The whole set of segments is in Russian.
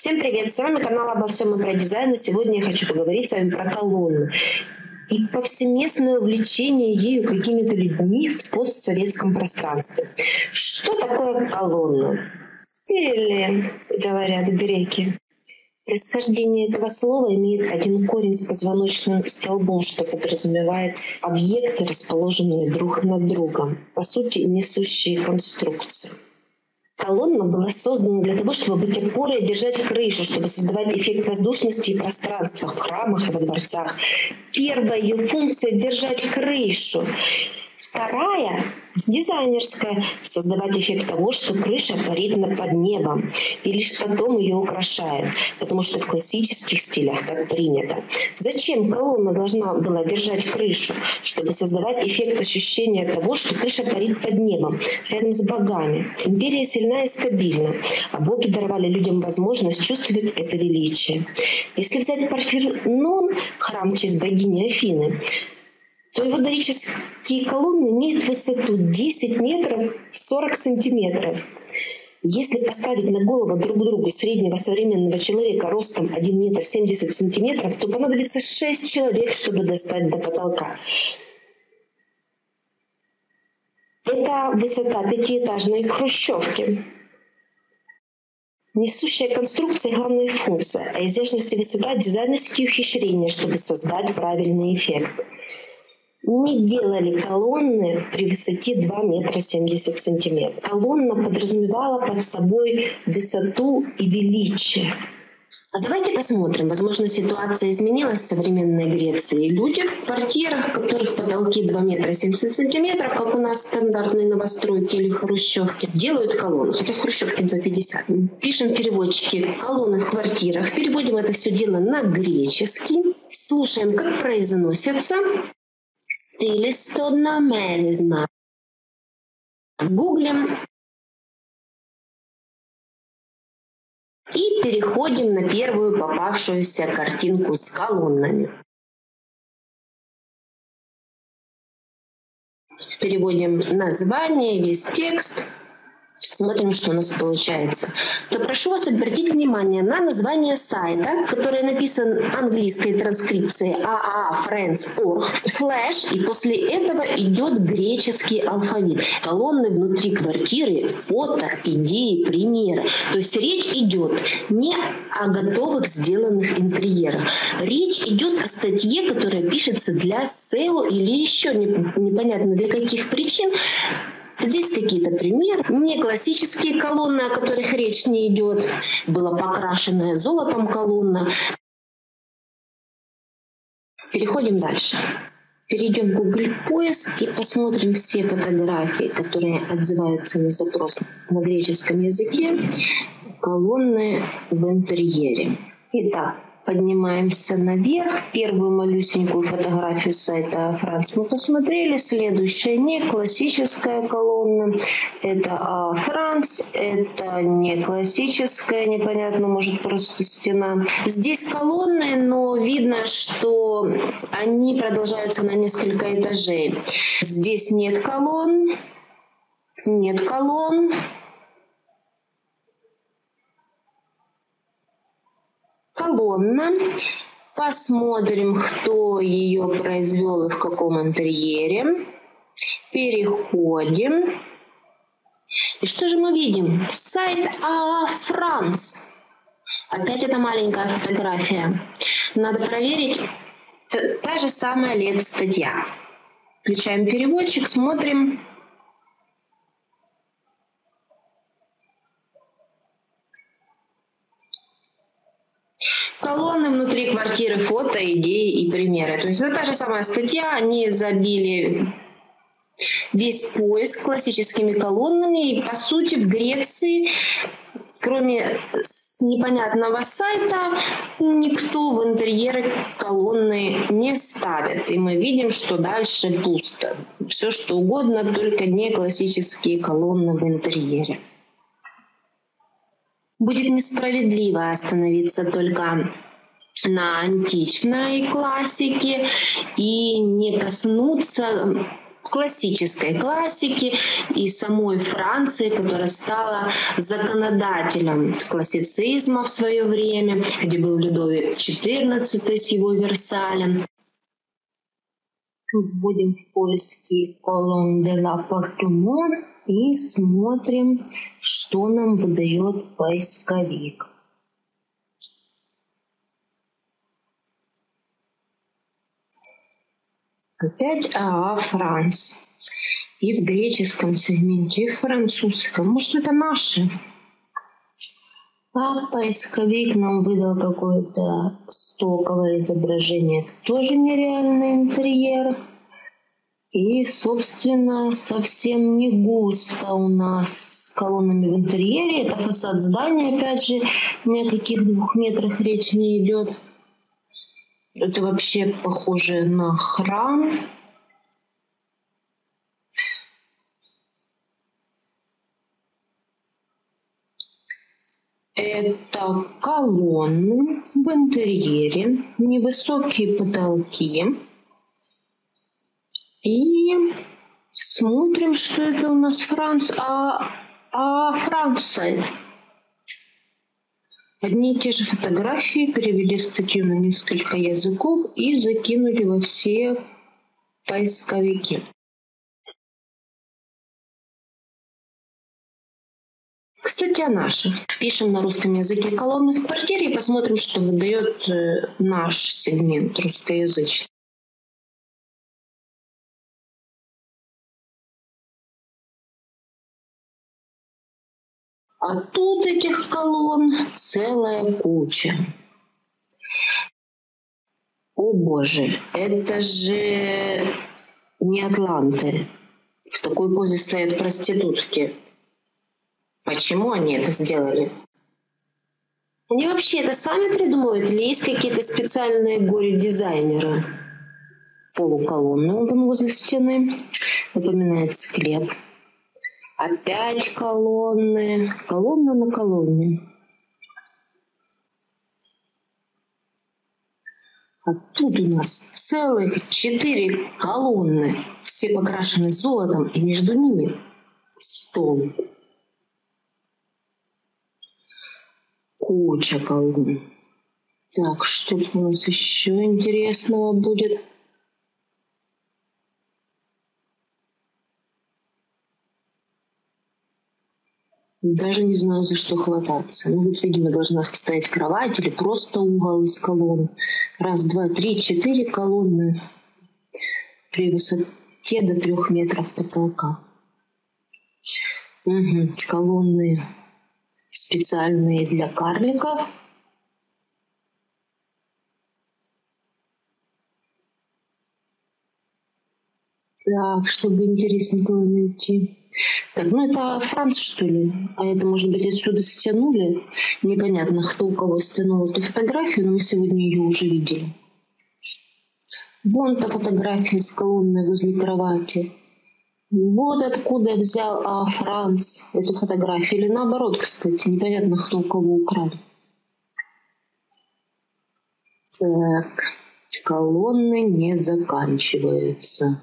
Всем привет! С вами канал «Обо всем и про дизайн». И сегодня я хочу поговорить с вами про колонну и повсеместное увлечение ею какими-то людьми в постсоветском пространстве. Что такое колонна? Стили, говорят греки. Происхождение этого слова имеет один корень с позвоночным столбом, что подразумевает объекты, расположенные друг над другом, по сути, несущие конструкции. Колонна была создана для того, чтобы быть опорой и держать крышу, чтобы создавать эффект воздушности и пространства в храмах и во дворцах. Первая ее функция — держать крышу. Вторая — дизайнерская — создавать эффект того, что крыша парит под небом, и лишь потом ее украшает, потому что в классических стилях так принято. Зачем колонна должна была держать крышу? Чтобы создавать эффект ощущения того, что крыша парит под небом, рядом с богами. Империя сильна и стабильна, а боги даровали людям возможность чувствовать это величие. Если взять Парфенон, храм в честь богини Афины, то его дорические колонны имеют высоту 10 метров 40 сантиметров. Если поставить на голову друг другу среднего современного человека ростом 1 метр 70 сантиметров, то понадобится 6 человек, чтобы достать до потолка. Это высота пятиэтажной хрущевки. Несущая конструкция — главная функция, а изящность и высота — дизайнерские ухищрения, чтобы создать правильный эффект. Не делали колонны при высоте 2 метра 70 сантиметров. Колонна подразумевала под собой высоту и величие. А давайте посмотрим. Возможно, ситуация изменилась в современной Греции. Люди в квартирах, у которых потолки 2 метра 70 сантиметров, как у нас стандартные новостройки или хрущевки, делают колонны. Хотя в хрущевке 2,50. Пишем в переводчике «колонны в квартирах». Переводим это все дело на греческий. Слушаем, как произносится. Стилистодномеризма. Гуглим. И переходим на первую попавшуюся картинку с колоннами. Переводим название, весь текст. Смотрим, что у нас получается. То прошу вас обратить внимание на название сайта, которое написано английской транскрипцией aafriends.org, флэш, и после этого идет греческий алфавит. Колонны внутри квартиры, фото, идеи, примеры. То есть речь идет не о готовых сделанных интерьерах. Речь идет о статье, которая пишется для SEO или еще непонятно для каких причин. Здесь какие-то примеры. Не классические колонны, о которых речь не идет. Была покрашенная золотом колонна. Переходим дальше. Перейдем в Google поиск и посмотрим все фотографии, которые отзываются на запрос на греческом языке. Колонны в интерьере. Итак, поднимаемся наверх. Первую малюсенькую фотографию сайта France мы посмотрели. Следующая не классическая колонна. Это France. Это не классическая, непонятно, может просто стена. Здесь колонны, но видно, что они продолжаются на несколько этажей. Здесь нет колонн. Нет колонн. Колонна. Посмотрим, кто ее произвел и в каком интерьере. Переходим. И что же мы видим? Сайт France. Опять эта маленькая фотография. Надо проверить. Та же самая статья. Включаем переводчик, смотрим. Колонны внутри квартиры, фото, идеи и примеры. То есть это та же самая статья, они забили весь поиск классическими колоннами. И, по сути, в Греции, кроме непонятного сайта, никто в интерьеры колонны не ставит. И мы видим, что дальше пусто. Все что угодно, только не классические колонны в интерьере. Будет несправедливо остановиться только на античной классике и не коснуться классической классики и самой Франции, которая стала законодателем классицизма в свое время, где был Людовик XIV с его Версалем. Вводим в поиски колонн де l'appartement и смотрим, что нам выдает поисковик. Опять Франц. И в греческом сегменте, и в французском. Может, это наши? А поисковик нам выдал какое-то стоковое изображение. Это тоже нереальный интерьер. И, собственно, совсем не густо у нас с колоннами в интерьере. Это фасад здания, опять же, ни о каких 2 метрах речь не идет. Это вообще похоже на храм. Это колонны в интерьере, невысокие потолки. И смотрим, что это у нас Франция. Франция. Одни и те же фотографии, перевели статью на несколько языков и закинули во все поисковики. Кстати, о наших. Пишем на русском языке колонны в квартире и посмотрим, что выдает наш сегмент русскоязычный. А тут этих колонн целая куча. О боже, это же не атланты. В такой позе стоят проститутки. Почему они это сделали? Они вообще это сами придумывают или есть какие-то специальные горе-дизайнеры? Полуколонны вон возле стены. Напоминает склеп. Опять колонны. Колонна на колонне. А тут у нас целых 4 колонны. Все покрашены золотом, и между ними стол. Куча колонн. Так, что тут у нас еще интересного будет? Даже не знаю, за что хвататься. Ну, вот, видимо, должна стоять кровать или просто угол из колонн. 1, 2, 3, 4 колонны при высоте до 3 метров потолка. Угу. Колонны специальные для карликов. Так, чтобы интересненького найти. Так, ну это Франц, что ли? А это, может быть, отсюда стянули? Непонятно, кто у кого стянул эту фотографию, но мы сегодня ее уже видели. Вон та фотография с колонной возле кровати. Вот откуда взял Франц эту фотографию. Или наоборот, кстати, непонятно, кто у кого украл. Так, колонны не заканчиваются.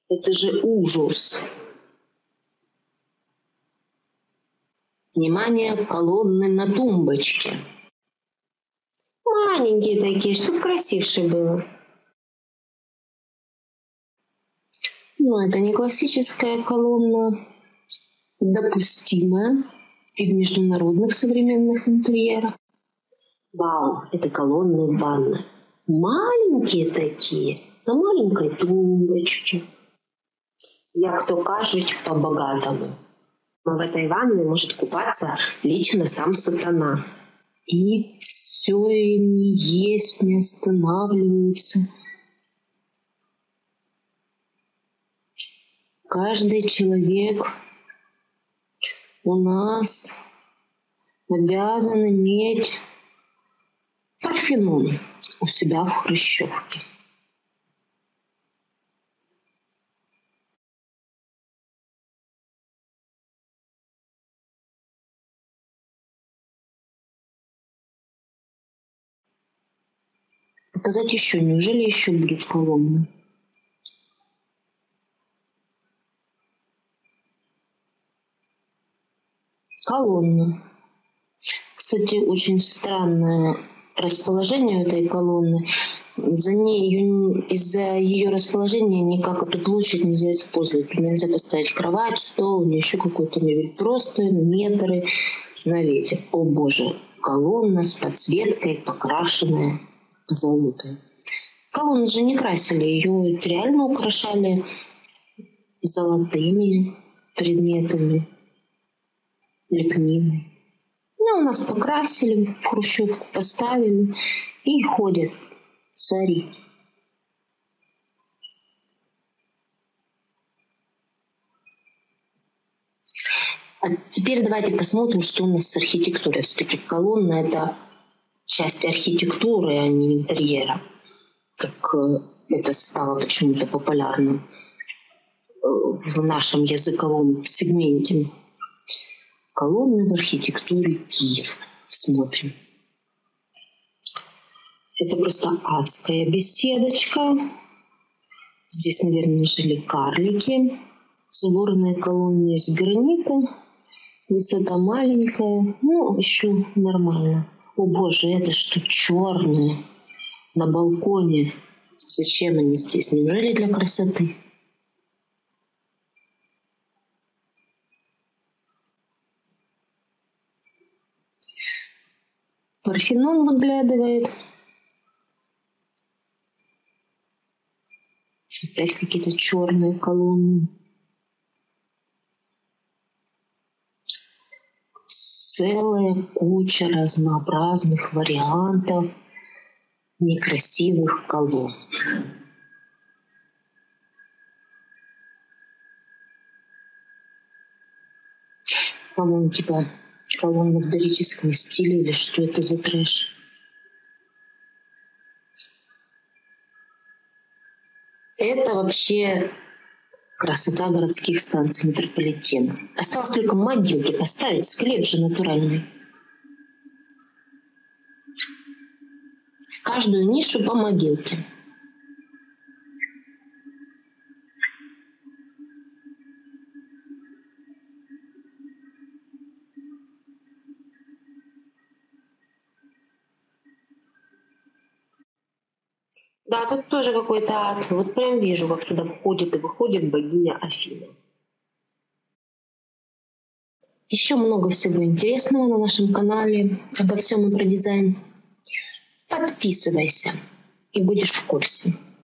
Это же ужас. Внимание, колонны на тумбочке. Маленькие такие, чтобы красивше было. Но это не классическая колонна, допустимая и в международных современных интерьерах. Вау, это колонны ванны. Маленькие такие, на маленькой тумбочке. Як то кажуть, по-богатому. Но в этой ванной может купаться лично сам сатана. И все не есть, не останавливаются. Каждый человек у нас обязан иметь Парфенон у себя в хрущевке. Показать еще, неужели еще будут колонны? колонну. Кстати, очень странное расположение этой колонны. Из-за ее расположения никак эту площадь нельзя использовать. Нельзя поставить кровать, стол или еще какой-то мебель. Просто метры на ветер. О боже, колонна с подсветкой, покрашенная позолотой. Колонну же не красили, ее реально украшали золотыми предметами, лепниной. Ну, у нас покрасили, в хрущевку поставили, и ходят цари. А теперь давайте посмотрим, что у нас с архитектурой. Все-таки колонна — это часть архитектуры, а не интерьера, как это стало почему-то популярным в нашем языковом сегменте. Колонны в архитектуре Киев. Смотрим. Это просто адская беседочка. Здесь, наверное, жили карлики. Сборные колонны из гранита. Высота маленькая. Ну, еще нормально. О боже, это что, черное? На балконе. Зачем они здесь? Неужели для красоты? Парфенон выглядывает. Опять какие-то черные колонны. Целая куча разнообразных вариантов некрасивых колонн. По-моему, типа колонны в дорическом стиле, или что это за трэш? Это вообще красота городских станций метрополитена. Осталось только могилки поставить, склеп же натуральный. В каждую нишу по могилке. Да, тут тоже какой-то ад. Вот прям вижу, как сюда входит и выходит богиня Афина. Еще много всего интересного на нашем канале. Обо всем и про дизайн. Подписывайся и будешь в курсе.